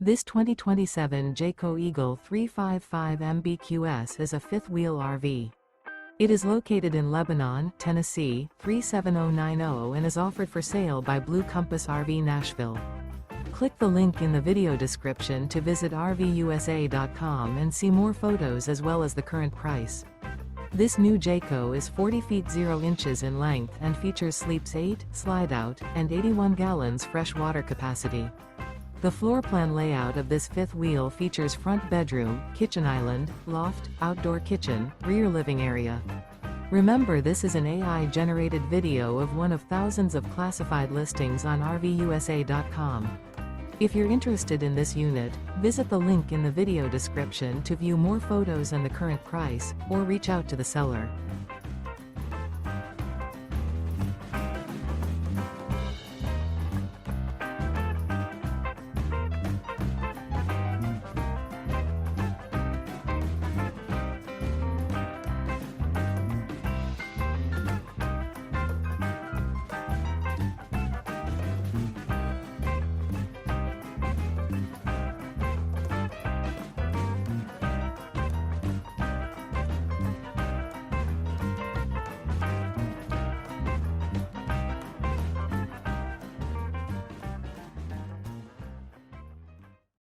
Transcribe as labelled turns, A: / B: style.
A: This 2027 Jayco Eagle 355 MBQS is a fifth-wheel RV. It is located in Lebanon, Tennessee, 37090 and is offered for sale by Blue Compass RV Nashville. Click the link in the video description to visit RVUSA.com and see more photos as well as the current price. This new Jayco is 40 feet 0 inches in length and features sleeps 8, slide-out, and 81 gallons fresh water capacity. The floor plan layout of this fifth wheel features front bedroom, kitchen island, loft, outdoor kitchen, rear living area. Remember, this is an AI-generated video of one of thousands of classified listings on RVUSA.com. If you're interested in this unit, visit the link in the video description to view more photos and the current price, or reach out to the seller.